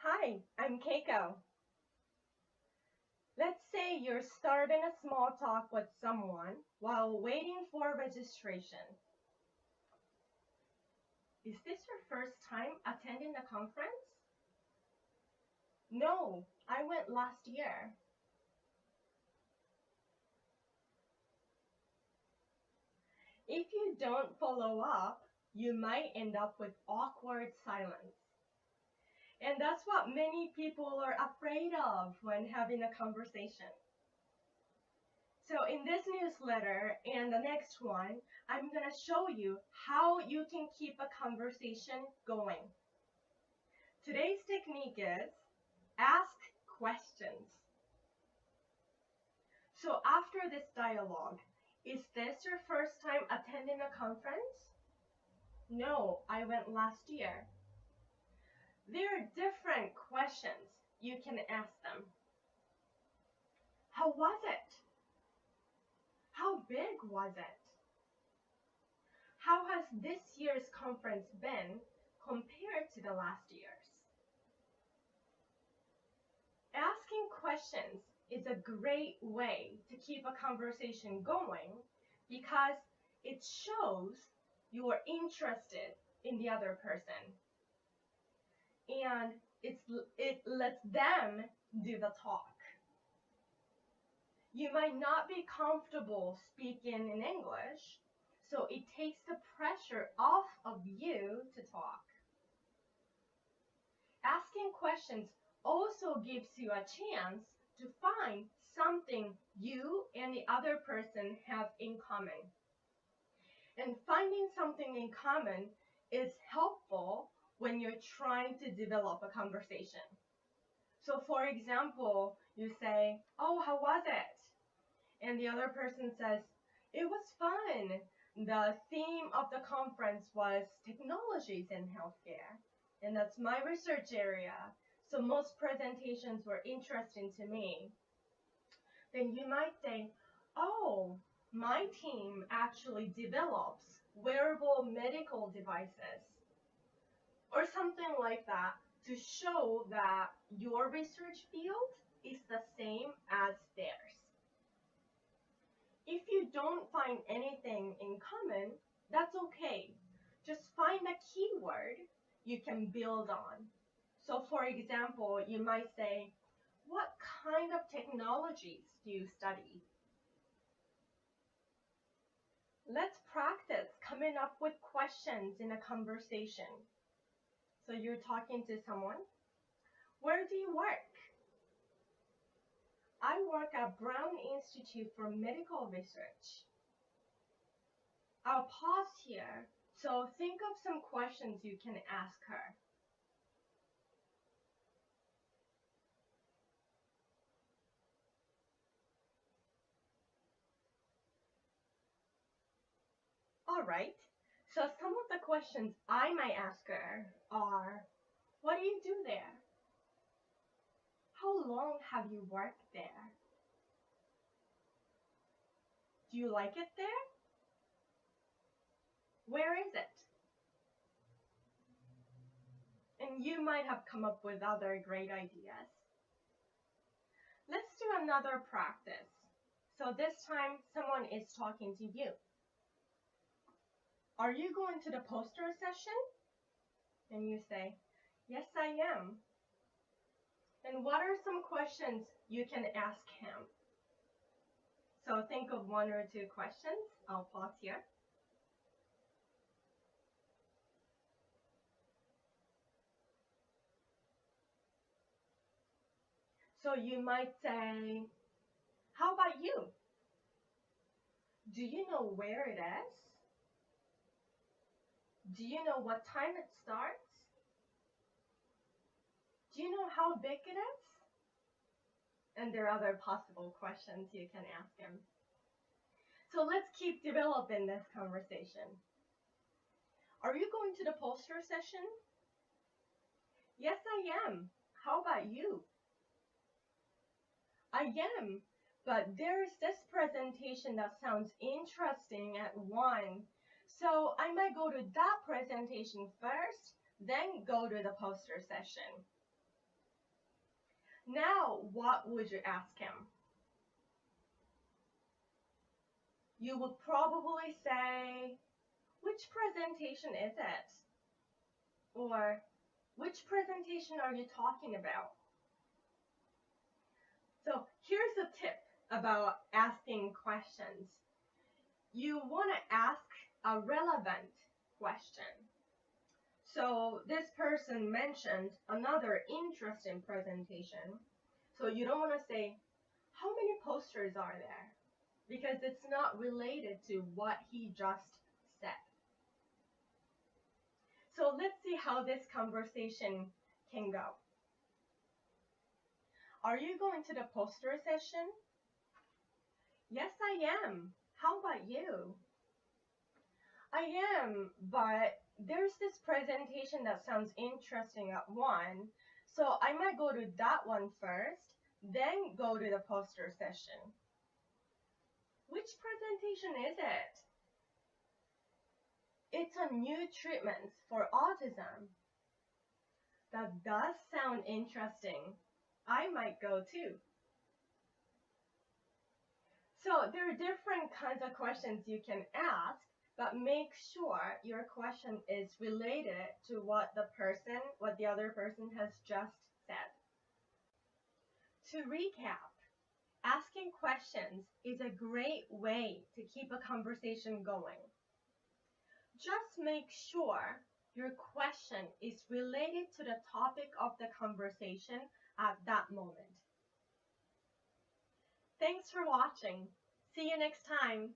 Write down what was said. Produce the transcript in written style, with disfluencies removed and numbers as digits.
Hi, I'm Keiko. Let's say you're starting a small talk with someone while waiting for registration. Is this your first time attending the conference? No, I went last year. If you don't follow up, you might end up with awkward silence. And that's what many people are afraid of when having a conversation. So in this newsletter and the next one, I'm going to show you how you can keep a conversation going. Today's technique is ask questions. So after this dialogue, is this your first time attending a conference? No, I went last year. There are different questions you can ask them. How was it? How big was it? How has this year's conference been compared to the last year's? Asking questions is a great way to keep a conversation going because it shows you are interested in the other person. And it lets them do the talk. You might not be comfortable speaking in English, so it takes the pressure off of you to talk. Asking questions also gives you a chance to find something you and the other person have in common. And finding something in common is helpful when you're trying to develop a conversation. So for example, you say, "Oh, how was it?" And the other person says, "It was fun. The theme of the conference was technologies in healthcare. And that's my research area. So most presentations were interesting to me." Then you might say, "Oh, my team actually develops wearable medical devices." Or something like that to show that your research field is the same as theirs. If you don't find anything in common, that's okay. Just find a keyword you can build on. So for example, you might say, "What kind of technologies do you study?" Let's practice coming up with questions in a conversation. So you're talking to someone. "Where do you work?" "I work at Brown Institute for Medical Research." I'll pause here, so think of some questions you can ask her. All right, so some of the questions I might ask her are, "What do you do there?" "How long have you worked there?" "Do you like it there?" "Where is it?" And you might have come up with other great ideas. Let's do another practice. So this time, someone is talking to you. "Are you going to the poster session?" And you say, "Yes, I am." And what are some questions you can ask him? So think of one or two questions. I'll pause here. So you might say, "How about you? Do you know where it is? Do you know what time it starts? Do you know how big it is?" And there are other possible questions you can ask him. So let's keep developing this conversation. "Are you going to the poster session?" "Yes, I am. How about you?" "I am, but there's this presentation that sounds interesting at 1. So I might go to that presentation first, then go to the poster session." Now, what would you ask him? You would probably say, which presentation is it? Or, which presentation are you talking about? So here's a tip about asking questions. You want to ask a relevant question. So this person mentioned another interesting presentation. So you don't want to say, how many posters are there? Because it's not related to what he just said. So let's see how this conversation can go. Are you going to the poster session? Yes, I am. How about you? I am, but there's this presentation that sounds interesting at 1, so I might go to that one first, then go to the poster session. Which presentation is it? It's a new treatment for autism. That does sound interesting. I might go too. So there are different kinds of questions you can ask, but make sure your question is related to what the other person has just said. To recap, asking questions is a great way to keep a conversation going. Just make sure your question is related to the topic of the conversation at that moment. Thanks for watching. See you next time.